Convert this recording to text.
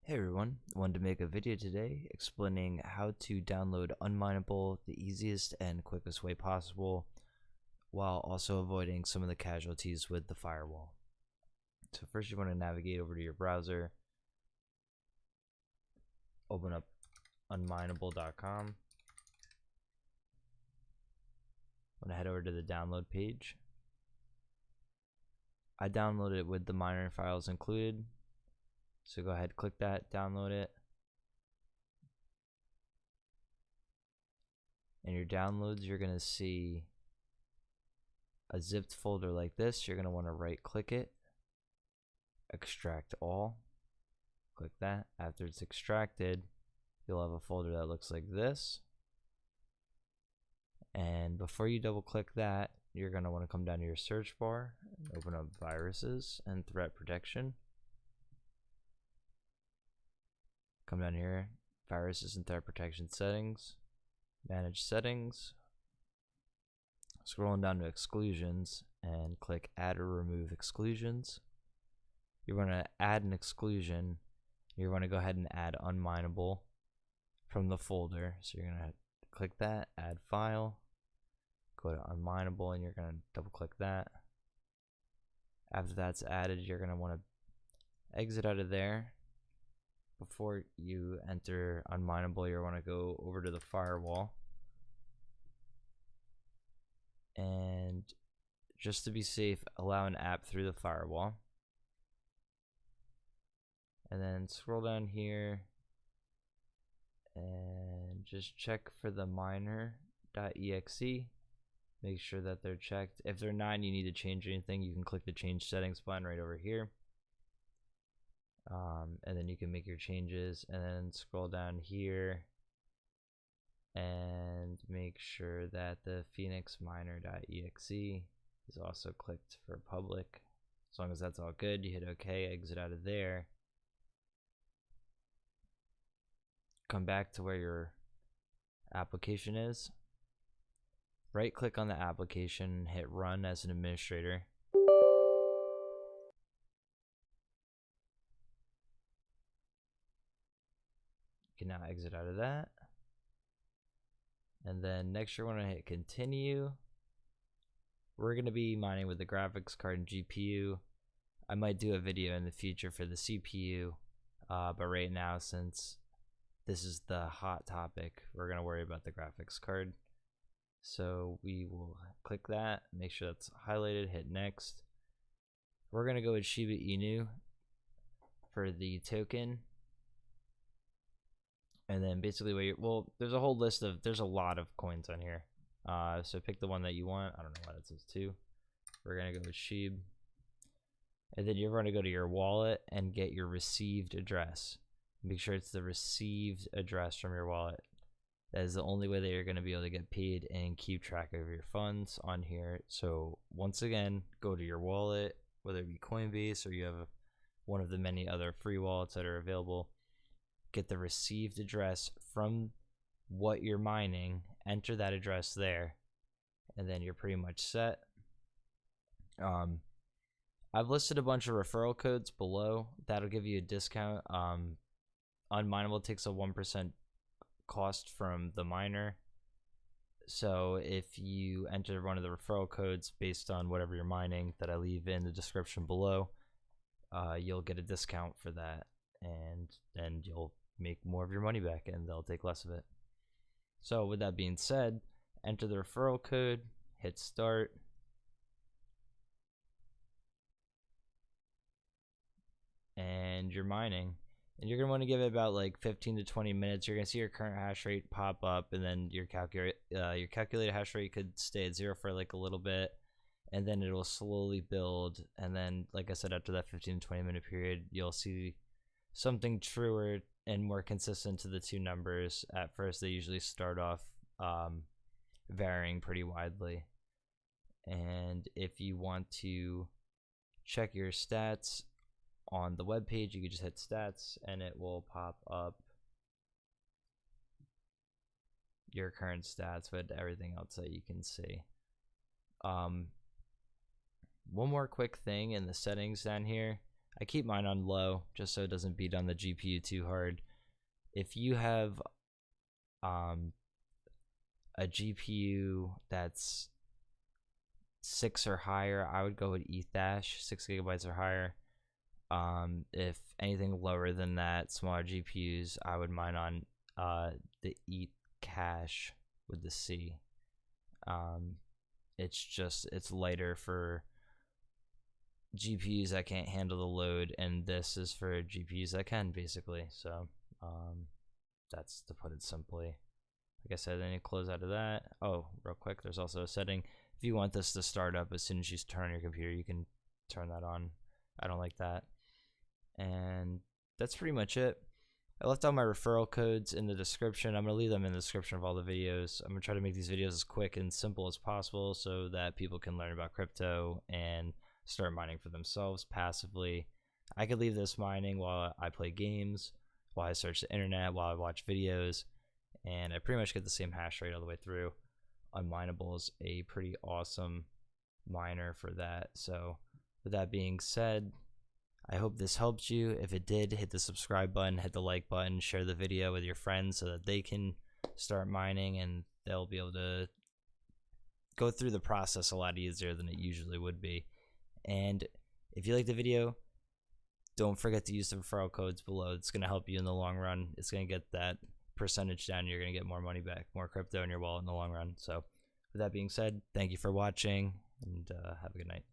Hey everyone, I wanted to make a video today explaining how to download Unmineable the easiest and quickest way possible while also avoiding some of the casualties with the firewall. So first you want to navigate over to your browser, open up unmineable.com, want to head over to the download page. I downloaded it with the miner files included. So go ahead, click that, download it. In your downloads, you're going to see a zipped folder like this. You're going to want to right click it, extract all, click that. After it's extracted, you'll have a folder that looks like this. And before you double click that, you're going to want to come down to your search bar and open up viruses and threat protection. Come down here, viruses and threat protection settings, manage settings, scrolling down to exclusions and click add or remove exclusions. You want to add an exclusion. You want to go ahead and add Unmineable from the folder. So you're going to click that, add file, go to Unmineable, and you're going to double click that. After that's added, you're going to want to exit out of there. Before you enter Unmineable, you want to go over to the firewall, and just to be safe, allow an app through the firewall, and then scroll down here and just check for the miner.exe. Make sure that they're checked. If they're not and you need to change anything, you can click the change settings button right over here. And then you can make your changes, and then scroll down here and make sure that the phoenixminer.exe is also clicked for public. As long as that's all good, you hit OK, exit out of there. Come back to where your application is. Right click on the application, hit run as an administrator. You can now exit out of that, and then next you're going to hit continue. We're going to be mining with the graphics card and GPU. I might do a video in the future for the CPU, but right now, since this is the hot topic, we're going to worry about the graphics card. So we will click that, make sure that's highlighted, hit next. We're going to go with Shiba Inu for the token. And then basically there's a whole list of, there's a lot of coins on here. So pick the one that you want. I don't know why that says 2. We're going to go with SHIB. And then you're going to go to your wallet and get your received address. Make sure it's the received address from your wallet. That is the only way that you're going to be able to get paid and keep track of your funds on here. So once again, go to your wallet, whether it be Coinbase or you have one of the many other free wallets that are available. Get the received address from what you're mining, enter that address there, and then you're pretty much set. I've listed a bunch of referral codes below that'll give you a discount. Unmineable takes a 1% cost from the miner, so if you enter one of the referral codes based on whatever you're mining that I leave in the description below, you'll get a discount for that, and then you'll make more of your money back and they'll take less of it. So with that being said, enter the referral code, hit start, and you're mining, and you're gonna want to give it about like 15 to 20 minutes. You're gonna see your current hash rate pop up, and then your calculated hash rate could stay at 0 for like a little bit, and then it will slowly build, and then like I said, after that 15 to 20 minute period, you'll see something truer and more consistent to the two numbers. At first they usually start off varying pretty widely, and if you want to check your stats on the web page, you can just hit stats and it will pop up your current stats with everything else that you can see. One more quick thing in the settings down here, I keep mine on low just so it doesn't beat on the GPU too hard. If you have a GPU that's 6 or higher, I would go with ETH Dash, 6 GB or higher. If anything lower than that, smaller GPUs, I would mine on the ETH Cache with the C. It's lighter for GPUs that can't handle the load, and this is for GPUs that can, basically. So that's to put it simply. Like I said, then you close out of that. Oh, real quick, there's also a setting. If you want this to start up as soon as you turn on your computer, you can turn that on. I don't like that. And that's pretty much it. I left all my referral codes in the description. I'm going to leave them in the description of all the videos. I'm going to try to make these videos as quick and simple as possible so that people can learn about crypto and start mining for themselves passively. I could leave this mining while I play games, while I search the internet, while I watch videos, and I pretty much get the same hash rate all the way through. Unmineable is a pretty awesome miner for that. So with that being said, I hope this helped you. If it did, hit the subscribe button, hit the like button, share the video with your friends so that they can start mining and they'll be able to go through the process a lot easier than it usually would be. And if you like the video, don't forget to use the referral codes below. It's going to help you in the long run. It's going to get that percentage down. You're going to get more money back, more crypto in your wallet in the long run. So with that being said, thank you for watching, and have a good night.